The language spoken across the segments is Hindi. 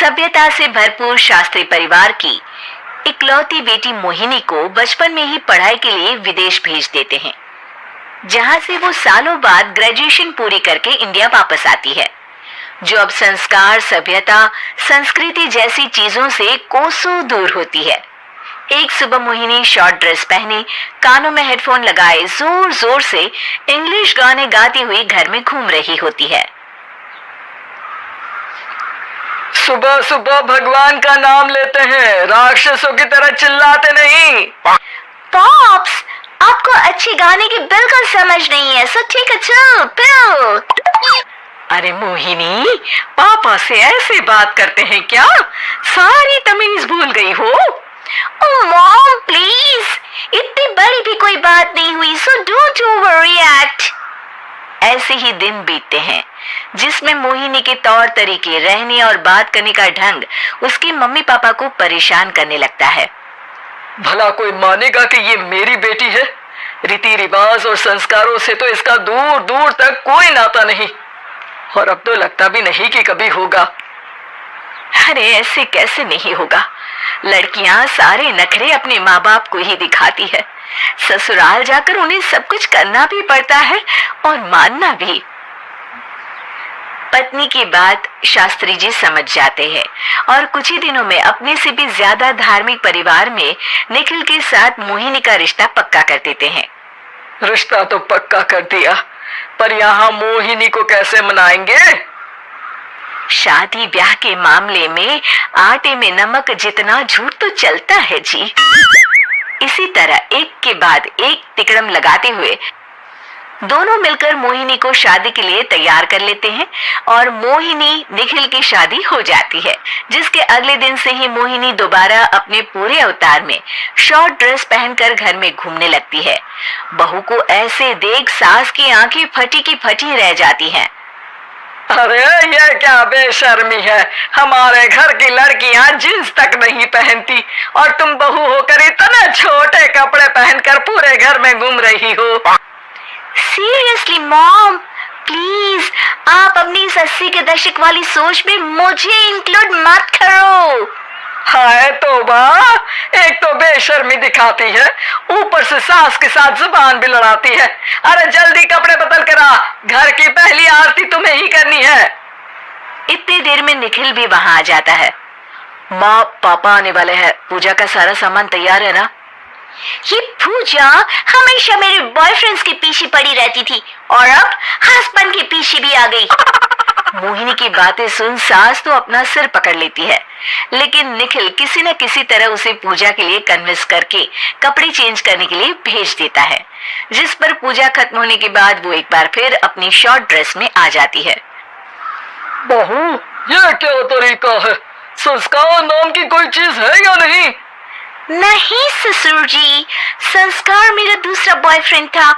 सभ्यता से भरपूर शास्त्री परिवार की इकलौती बेटी मोहिनी को बचपन में ही पढ़ाई के लिए विदेश भेज देते हैं, जहां से वो सालों बाद ग्रेजुएशन पूरी करके इंडिया वापस आती है, जो अब संस्कार, सभ्यता, संस्कृति जैसी चीजों से कोसों दूर होती है। एक सुबह मोहिनी शॉर्ट ड्रेस पहने, कानों में हेडफोन लगाए जोर जोर से इंग्लिश गाने गाती हुई घर में घूम रही होती है। सुबह सुबह भगवान का नाम लेते हैं, राक्षसों की तरह चिल्लाते नहीं। पॉप्स, आपको अच्छे गाने की बिल्कुल समझ नहीं है, सो ठीक है, चल पियो। अरे मोहिनी, पापा से ऐसे बात करते हैं क्या? सारी तमीज भूल गई हो। ओह मॉम प्लीज, इतनी बड़ी भी कोई बात नहीं हुई, सो डोंट ओवररिएक्ट। ऐसे ही दिन बीतते हैं जिसमें मोहिनी के तौर तरीके, रहने और बात करने का ढंग उसके मम्मी पापा को परेशान करने लगता है। भला कोई मानेगा कि ये मेरी बेटी है? रीति रिवाज और संस्कारों से तो इसका दूर दूर तक कोई नाता नहीं, और अब तो लगता भी नहीं कि कभी होगा। अरे ऐसे कैसे नहीं होगा? लड़कियां सारे नखरे अपने माँ बाप को ही दिखाती है। ससुराल जाकर उन्हें सब कुछ करना भी पड़ता है और मानना भी। पत्नी की बात शास्त्री जी समझ जाते हैं और कुछ ही दिनों में अपने से भी ज्यादा धार्मिक परिवार में निखिल के साथ मोहिनी का रिश्ता पक्का कर देते हैं। रिश्ता तो पक्का कर दिया, पर यहाँ मोहिनी को कैसे मनाएंगे? शादी ब्याह के मामले में आटे में नमक जितना झूठ तो चलता है जी। इसी तरह एक के बाद एक तिकड़म लगाते हुए दोनों मिलकर मोहिनी को शादी के लिए तैयार कर लेते हैं और मोहिनी निखिल की शादी हो जाती है, जिसके अगले दिन से ही मोहिनी दोबारा अपने पूरे अवतार में शॉर्ट ड्रेस पहनकर घर में घूमने लगती है। बहू को ऐसे देख सास की आंखें फटी की फटी रह जाती हैं। अरे ये क्या बेशर्मी है, हमारे घर की लड़कियां जींस तक नहीं पहनती और तुम बहू होकर इतने छोटे कपड़े पहनकर पूरे घर में घूम रही हो। सीरियसली मॉम, प्लीज आप अपनी इस 80 के दशक वाली सोच में मुझे इंक्लूड मत करो। हाय तौबा, एक तो बेशर्मी दिखाती है, ऊपर से सास के साथ जुबान भी लड़ाती है। अरे जल्दी कपड़े बदल कर आ, घर की पहली आरती तुम्हें ही करनी है। इतनी देर में निखिल भी वहां आ जाता है। माँ पापा आने वाले हैं, पूजा का सारा सामान तैयार है ना? ये पूजा हमेशा मेरे बॉयफ्रेंड्स के पीछे पड़ी रहती थी और अब हस्बैंड के पीछे भी आ गई। मोहिनी की बातें सुन सास तो अपना सिर पकड़ लेती है, लेकिन निखिल किसी न किसी तरह उसे पूजा के लिए कन्विंस करके कपड़े चेंज करने के लिए भेज देता है, जिस पर पूजा खत्म होने के बाद वो एक बार फिर अपनी शॉर्ट ड्रेस में आ जाती है। बहू, ये क्या तरीका है? संस्कार नाम की कोई चीज है या नहीं? नहीं ससुर जी, संस्कार मेरा दूसरा बॉयफ्रेंड था,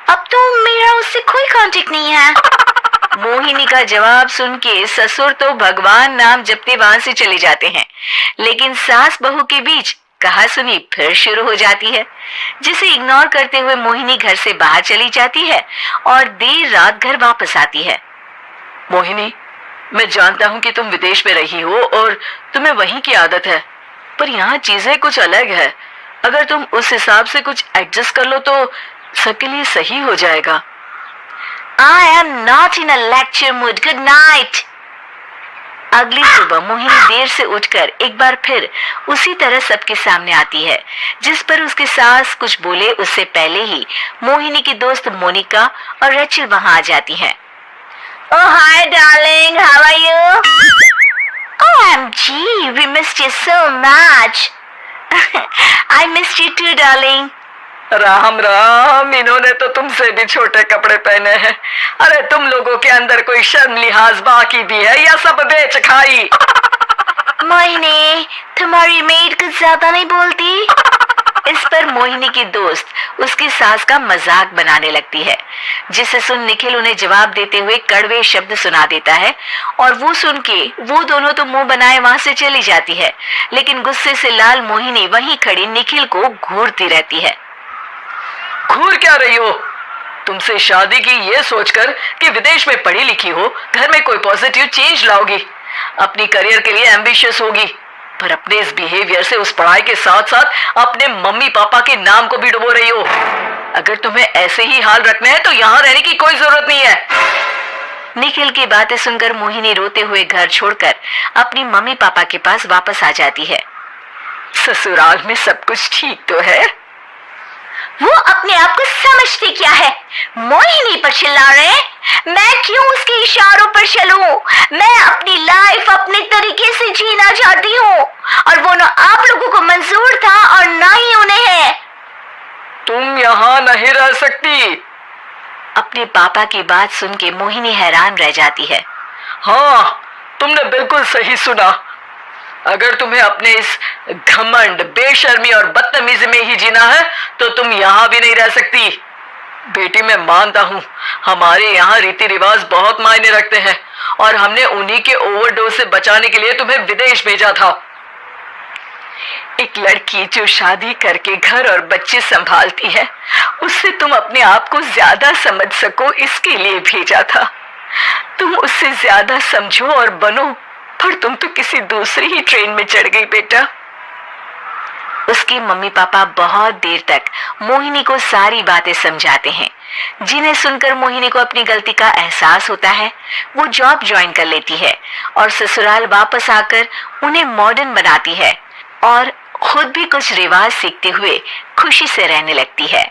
अब तो मेरा उससे कोई कांटेक्ट नहीं है। मोहिनी का जवाब सुन के ससुर तो भगवान नाम जपते वहां से चले जाते हैं, लेकिन सास बहू के बीच कहा सुनी फिर शुरू हो जाती है, जिसे इग्नोर करते हुए मोहिनी घर से बाहर चली जाती है और देर रात घर वापस आती है। मोहिनी, मैं जानता हूँ कि तुम विदेश में रही हो और तुम्हें वहीं की आदत है, पर यहाँ चीजें कुछ अलग है। अगर तुम उस हिसाब से कुछ एडजस्ट कर लो तो सबके लिए सही हो जाएगा। I am not in a lecture mood. Good night. अगली सुबह मोहिनी देर से उठकर एक बार फिर उसी तरह सबके सामने आती है, जिस पर उसके सास कुछ बोले उससे पहले ही मोहिनी की दोस्त मोनिका और रचिल वहां आ जाती हैं। Oh hi darling, how are you? OMG, we missed you so much. I missed you too darling. Ram Ram, इन्होंने तो तुमसे भी छोटे कपड़े पहने हैं। अरे तुम लोगों के अंदर कोई शर्म लिहाज बाकी भी है या सब बेच खाई? मोहिनी, तुम्हारी मेड कुछ ज्यादा नहीं बोलती? इस पर मोहिनी की दोस्त उसकी सास का मजाक बनाने लगती है, जिसे सुन निखिल उन्हें जवाब देते हुए कड़वे शब्द सुना देता है और वो सुन के वो दोनों तो मुंह बनाए वहां से चली जाती है, लेकिन गुस्से से लाल मोहिनी वहीं खड़ी निखिल को घूरती रहती है। घूर क्या रही हो? तुमसे शादी की ये सोचकर कि विदेश में पढ़ी लिखी हो, घर में कोई पॉजिटिव चेंज लाओगी, अपनी करियर के लिए एम्बिशियस होगी, पर अपने इस बिहेवियर से उस पढ़ाई के साथ साथ अपने मम्मी पापा के नाम को भी डुबो रही हो। अगर तुम्हें ऐसे ही हाल रखना है तो यहाँ रहने की कोई जरूरत नहीं है। निखिल की बातें सुनकर मोहिनी रोते हुए घर छोड़कर अपनी मम्मी पापा के पास वापस आ जाती है। ससुराल में सब कुछ ठीक तो है? वो अपने आप को समझती क्या है? मोहिनी पर चिल्ला रहे हैं? मैं क्यों उसके इशारों पर चलूं? मैं अपनी लाइफ अपने तरीके से जीना चाहती हूँ और वो ना आप लोगों को मंजूर था और ना ही उन्हें है। तुम यहाँ नहीं रह सकती। अपने पापा की बात सुन के मोहिनी हैरान रह जाती है। हाँ, तुमने बिल्कुल सही सुना। अगर तुम्हें अपने इस घमंड, बेशर्मी और बदतमीजी में ही जीना है तो तुम यहाँ भी नहीं रह सकती। बेटी, मैं मानता हूँ हमारे यहाँ रीति रिवाज बहुत मायने रखते हैं और हमने उन्हीं के ओवरडोज से बचाने के लिए तुम्हें विदेश भेजा था। एक लड़की जो शादी करके घर और बच्चे संभालती है, उससे तुम अपने आप को ज्यादा समझ सको इसके लिए भेजा था। तुम उससे ज्यादा समझो और बनो, पर तुम तो किसी दूसरी ही ट्रेन में चढ़ गई बेटा। उसके मम्मी पापा बहुत देर तक मोहिनी को सारी बातें समझाते हैं, जिन्हें सुनकर मोहिनी को अपनी गलती का एहसास होता है। वो जॉब ज्वाइन कर लेती है और ससुराल वापस आकर उन्हें मॉडर्न बनाती है और खुद भी कुछ रिवाज सीखते हुए खुशी से रहने लगती है।